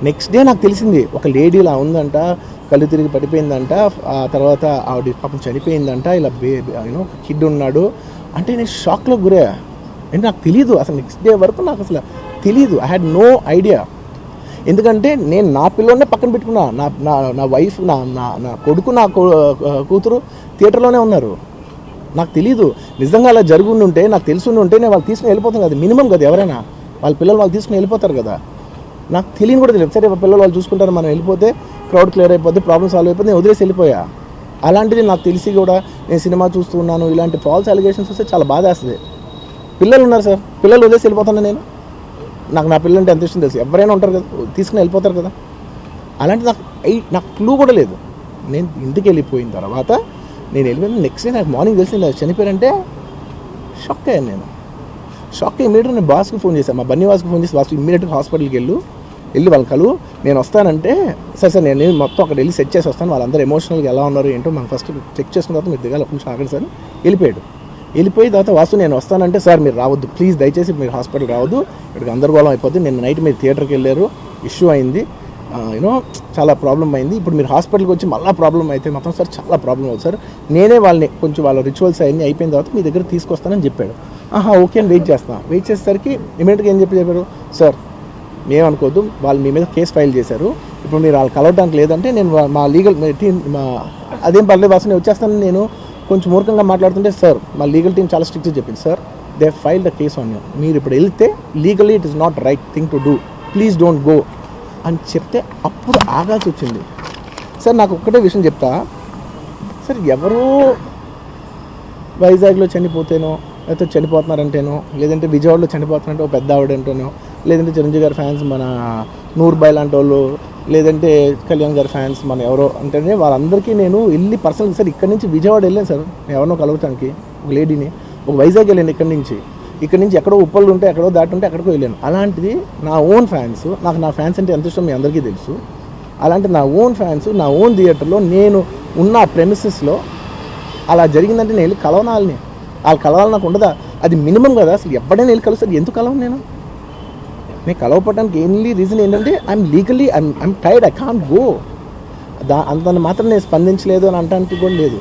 Next day నాకు తెలిసింది ఒక లేడీ ఇలా ఉందంట, కళ్ళు తిరిగి పడిపోయిందంట, ఆ తర్వాత ఆవిడ పాపం చనిపోయిందంట, ఇలా యూనో కిడ్ ఉన్నాడు అంటే నేను షాక్లో గురయ్యా. అంటే నాకు తెలీదు అసలు, నెక్స్ట్ డే వరకు నాకు అసలు తెలీదు. I had no idea. ఎందుకంటే నేను నా పిల్లల్నే పక్కన పెట్టుకున్నా, నా వైఫ్, నా కొడుకు, నా కూతురు థియేటర్లోనే ఉన్నారు. నాకు తెలీదు. నిజంగా అలా జరుగుండి ఉంటే, నాకు తెలుసుండి ఉంటే నేను వాళ్ళు తీసుకుని వెళ్ళిపోతాను కదా, మినిమం కదా. ఎవరైనా వాళ్ళ పిల్లలు వాళ్ళు తీసుకుని వెళ్ళిపోతారు కదా. నాకు తెలియని కూడా తెలియదు. సరే పిల్లలు వాళ్ళు చూసుకుంటారు, మనం వెళ్ళిపోతే క్రౌడ్ క్లియర్ అయిపోతే, ప్రాబ్లమ్ సాల్వ్ అయిపోతే నేను వదిలేసి వెళ్ళిపోయా. అలాంటిది నాకు తెలిసి కూడా నేను సినిమా చూస్తూ ఉన్నాను, ఇలాంటి ఫాల్స్ అలిగేషన్స్ వస్తే చాలా బాధ వేస్తుంది. పిల్లలు ఉన్నారు సార్, పిల్లలు వదిలేసి వెళ్ళిపోతాను నేను. నాకు నా పిల్లలు అంటే ఎంత ఇష్టం తెలుసు. ఎవరైనా ఉంటారు కదా, తీసుకుని వెళ్ళిపోతారు కదా. అలాంటి నాకు క్లూ కూడా లేదు. నేను ఇంటికి వెళ్ళిపోయిన తర్వాత నేను వెళ్ళిపోయిన నెక్స్ట్ డే నాకు మార్నింగ్ తెలిసి ఇలా చనిపోయారంటే షాక్ అయ్యాను నేను. షాక్ అయ్యి ఇమీడియట్గా నేను బాస్కి ఫోన్ చేశాను, మా బన్నీ వాస్కి ఫోన్ చేసి, బాస్ ఇమీడియట్గా హాస్పిటల్కి వెళ్ళి వాళ్ళని కలువు, నేను వస్తానంటే సరే నేను మొత్తం అక్కడ వెళ్ళి సెట్ చేసి వస్తాను, వాళ్ళందరూ ఎమోషనల్గా ఎలా ఉన్నారు ఏంటో మనం ఫస్ట్ చెక్ చేసుకున్న తర్వాత మీరు దిగాలి కొంచెం ఆగండి సార్. వెళ్ళిపోయి తర్వాత వాసు నేను వస్తానంటే, సార్ మీరు రావద్దు ప్లీజ్, దయచేసి మీరు హాస్పిటల్ రావద్దు, ఇక్కడికి గందరగోళం అయిపోద్ది, నేను నైట్ మీరు థియేటర్కి వెళ్ళారు, ఇష్యూ అయింది, యూనో చాలా ప్రాబ్లం అయింది, ఇప్పుడు మీరు హాస్పిటల్కి వచ్చి మళ్ళీ ప్రాబ్లం అయితే మాత్రం సార్ చాలా ప్రాబ్లం అవుతుంది సార్, నేనే వాళ్ళని కొంచెం వాళ్ళ రిచువల్స్ అవన్నీ అయిపోయిన తర్వాత మీ దగ్గర తీసుకొస్తానని చెప్పాడు. ఓకే అని వెయిట్ చేసేసరికి ఇమీడియట్గా ఏం చెప్పారు, సార్ మేమనుకోవద్దు, వాళ్ళు మీ మీద కేసు ఫైల్ చేశారు, ఇప్పుడు మీరు వాళ్ళు కలవడానికి లేదంటే నేను మా లీగల్ టీం అదేం పర్లేదు వాసు నేను వచ్చేస్తాను, నేను కొంచెం మూర్ఖంగా మాట్లాడుతుంటే సార్ మా లీగల్ టీం చాలా స్ట్రిక్ట్గా చెప్పింది, sir they file the case on you, మీరు ఇప్పుడు వెళ్తే legally it is not right thing to do, please don't go అని చెప్తే అప్పుడు ఆగాల్సి వచ్చింది. సార్ నాకు ఒక్కటే విషయం చెప్తా సార్, ఎవరో వైజాగ్లో చనిపోతేనో, లేకపోతే చనిపోతున్నారంటేనో, లేదంటే విజయవాడలో చనిపోతున్నారంటే ఒక పెద్ద ఆవిడంటేనో, లేదంటే చిరంజీవి గారి ఫ్యాన్స్ మన నూర్బాయ్ లాంటి వాళ్ళు, లేదంటే కళ్యాణ్ గారి ఫ్యాన్స్ మన ఎవరో అంటేనే వాళ్ళందరికీ నేను వెళ్ళి పర్సనల్గా సార్ ఇక్కడి నుంచి విజయవాడ వెళ్ళాను సార్, ఎవరినో కలవటానికి ఒక లేడీని, ఒక వైజాగ్ వెళ్ళాను ఇక్కడి నుంచి ఎక్కడో ఉప్పళ్ళు ఉంటే ఎక్కడో దాటి ఉంటే ఎక్కడికో వెళ్ళాను. అలాంటిది నా ఓన్ ఫ్యాన్స్, నాకు నా ఫ్యాన్స్ అంటే ఎంత ఇష్టం మీ అందరికీ తెలుసు, అలాంటి నా ఓన్ ఫ్యాన్స్ నా ఓన్ థియేటర్లో నేను ఉన్న ప్రెమిసెస్లో అలా జరిగిందంటే నేను వెళ్ళి కలవనాలని, వాళ్ళు కలవాలి నాకు ఉండదా, అది మినిమం కదా. అసలు ఎవడైనా వెళ్ళి కలుస్తారు, ఎందుకు కలవను నేను కలవపడడానికి ఓన్లీ రీజన్ ఏంటంటే I'm tired, I can't go. అంత మాత్రం నేను స్పందించలేదు అని అనడానికి కూడా లేదు.